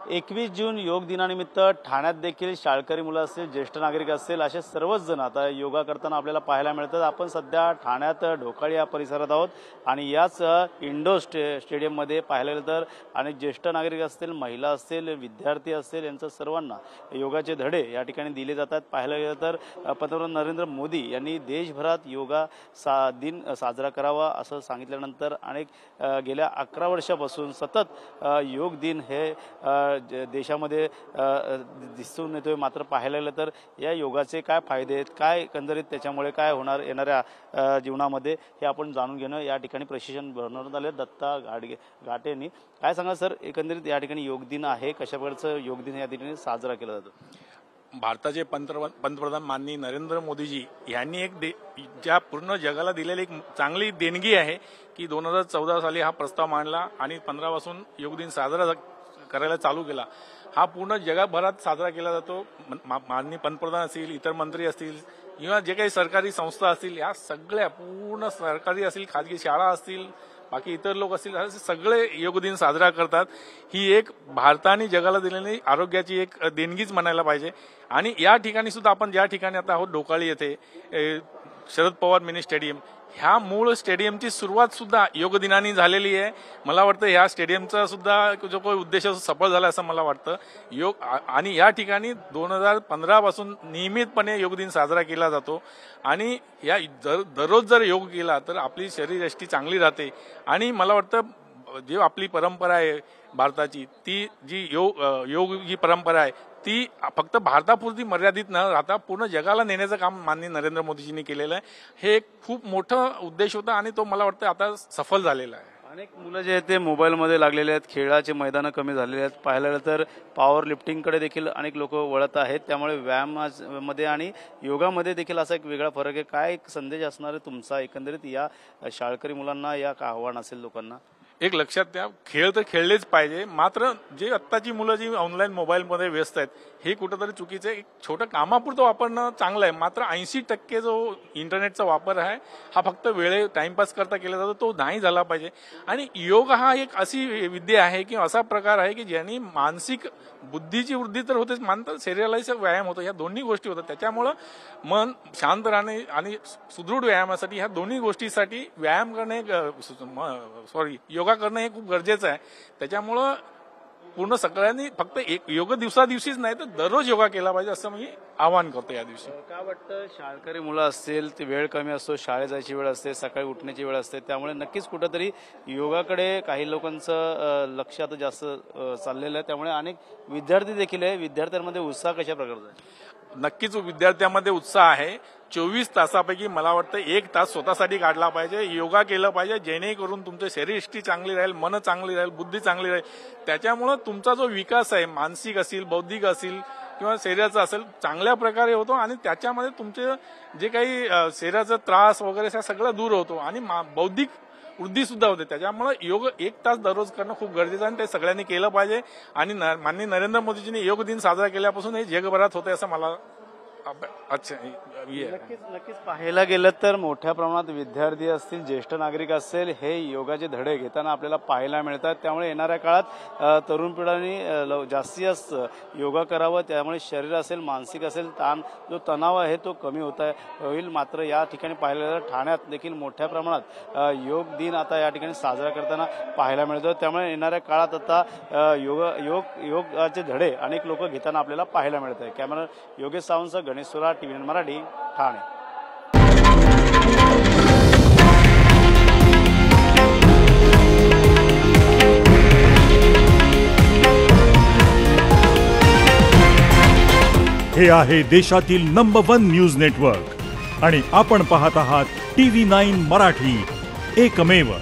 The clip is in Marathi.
21 जून योग दिनानिमित्त ठाण्यात देखील शाळकरी मुलं असतील, ज्येष्ठ नागरिक असतील, असे सर्वच जण आता योगा करताना आपल्याला पाहायला मिळतात। आपण सध्या ठाण्यात ढोकाळी या परिसरात आहोत आणि याच इंडोर स्टेडियममध्ये पाहायला गेलं तर अनेक ज्येष्ठ नागरिक असतील, महिला असतील, विद्यार्थी असतील, यांचं सर्वांना योगाचे धडे या ठिकाणी दिले जातात। पाहायला गेलं तर पंतप्रधान नरेंद्र मोदी यांनी देशभरात योगा दिन साजरा करावा असं सांगितल्यानंतर अनेक गेल्या 11 वर्षापासून सतत योग दिन हे देशामध्ये दिसून येतोय। मात्र पाहायला गेलं तर या योगाचे काय फायदे आहेत, काय एकंदरीत त्याच्यामुळे काय होणार येणाऱ्या जीवनामध्ये हे आपण जाणून घेणं या ठिकाणी प्रशिक्षण भरवण्यात आले। दत्ता घाटे यांनी काय सांगा सर, एकंदरीत या ठिकाणी योग दिन आहे, कशा प्रकारचं योग दिन या ठिकाणी साजरा केला जातो? भारताचे पंतप्रधान माननीय नरेंद्र मोदीजी यांनी ज्या पूर्ण जगाला दिलेली एक चांगली देणगी आहे की 2014 साली हा प्रस्ताव मांडला आणि 15 पासून योग दिन साजरा करायला चालू केला। हा पूर्ण जगभरात साजरा केला जातो। माननीय पंतप्रधान असतील, इतर मंत्री असतील किंवा जे काही सरकारी संस्था असतील, या सगळ्या पूर्ण सरकारी असतील, खाजगी शाळा असतील, बाकी इतर लोक असतील, असे सगळे योग दिन साजरा करतात। ही एक भारताने जगाला दिलेली आरोग्याची एक देणगीच म्हणायला पाहिजे। आणि या ठिकाणी सुद्धा आपण ज्या ठिकाणी आता आहोत ढोकाळी येथे शरद पवार मिनी स्टेडियम, ह्या मूळ स्टेडियमची सुरुवात सुद्धा योग दिनाने झालेली आहे। मला वाटतं ह्या स्टेडियमचा सुद्धा जो काही उद्देश सफळ झाला असं मला वाटतं। योग आणि या ठिकाणी 2015 पासून नियमितपणे योग दिन साजरा केला जातो आणि या दररोज जर योग केला तर आपली शरीरयष्टी चांगली राहते। आणि मला वाटतं जी आपली परंपरा आहे भारताची, ती जी योग जी परंपरा आहे ती फक्त भारतापुरती मर्यादित न राहता पूर्ण जगाला नेण्याचं काम माननीय नरेंद्र मोदीजींनी केलेलं आहे। हे एक खूप मोठं उद्देश होता आणि तो मला वाटतं आता सफल झालेला आहे। अनेक मुलं जे आहेत ते मोबाईलमध्ये लागलेले आहेत, खेळाचे मैदानं कमी झालेले आहेत। पाहायला गेलं तर पॉवर लिफ्टिंगकडे देखील अनेक लोक वळत आहेत, त्यामुळे व्यायामामध्ये आणि योगामध्ये देखील असा एक वेगळा फरक आहे। काय एक संदेश असणार आहे तुमचा एकंदरीत या शाळकरी मुलांना, या काय आव्हान असेल लोकांना? एक लक्षात द्या, खेळ तर खेळलेच पाहिजे, मात्र जे आत्ताची मुलं जी ऑनलाईन मोबाईलमध्ये व्यस्त आहेत हे कुठंतरी चुकीचं आहे। एक छोटं कामापुरतं वापरणं चांगलं आहे, मात्र 80% जो इंटरनेटचा वापर आहे हा फक्त टाइमपास करता केला जातो, तो नाही झाला पाहिजे। आणि योग हा एक अशी विद्या आहे की असा प्रकार आहे की ज्यांनी मानसिक बुद्धीची वृद्धी तर होतेच, मानतात शरीरालाही व्यायाम होतो, ह्या दोन्ही गोष्टी होतात। त्याच्यामुळं मन शांत राहणे आणि सुदृढ व्यायामासाठी ह्या दोन्ही गोष्टीसाठी व्यायाम करणे योगा करणं हे खूप गरजेचं आहे। त्याच्यामुळं पूर्ण सगळ्यांनी फक्त एक योग दिवसादिवशीच नाही तर दररोज योगा केला पाहिजे असं मी आवाहन करतो। या दिवशी काय वाटतं, शाळकरी मुलं असतील ते वेळ कमी असतो, शाळेत जायची वेळ असते, सकाळी उठण्याची वेळ असते, त्यामुळे नक्कीच कुठंतरी योगाकडे काही लोकांचं लक्ष आता जास्त चाललेलं आहे। त्यामुळे अनेक विद्यार्थी देखील आहे, विद्यार्थ्यांमध्ये उत्साह कशा प्रकारचा आहे? नक्कीच विद्यार्थ्यांमध्ये उत्साह आहे। 24 तासापैकी मला वाटतं 1 तास स्वतःसाठी काढला पाहिजे, योगा केलं पाहिजे, जेणेकरून तुमची शरीरयष्टी चांगली राहील, मन चांगली राहील, बुद्धी चांगली राहील। त्याच्यामुळे तुमचा जो विकास आहे मानसिक असेल, बौद्धिक असेल किंवा शरीराचा असेल चांगल्या प्रकारे होतो आणि त्याच्यामध्ये तुमचे जे काही शरीराचा त्रास वगैरे सगळं दूर होतो आणि बौद्धिक वृद्धी सुद्धा होते। त्याच्यामुळे योग 1 तास दररोज करणं खूप गरजेचं आहे आणि ते सगळ्यांनी केलं पाहिजे। आणि माननीय नरेंद्र मोदीजींनी योग दिन साजरा केल्यापासून हे जगभरात होते असं मला अच्छा नक्कीच पाहायला गेलं तर मोठ्या प्रमाणात विद्यार्थी असतील, ज्येष्ठ नागरिक असतील, हे योगाचे धडे घेताना आपल्याला पाहायला मिळतात। त्यामुळे येणाऱ्या काळात तरुण पिढीने जास्तीत जास्त योगा करावं, त्यामुळे शरीर असेल, मानसिक असेल, जो तणाव आहे तो कमी होईल। मात्र या ठिकाणी पाहायला गेलं ठाण्यात देखील मोठ्या प्रमाणात योग दिन आता या ठिकाणी साजरा करताना पाहायला मिळतो। त्यामुळे येणाऱ्या काळात आता योगाचे धडे अनेक लोक घेताना आपल्याला पाहायला मिळत आहे। कॅमेरा योगेश सावंत, गणेश सुरा, TVN मराठी, ठाणे। हे आहे देशातील नंबर 1 न्यूज नेटवर्क आणि आपण पाहत आहात TV9 मराठी, एकमेव।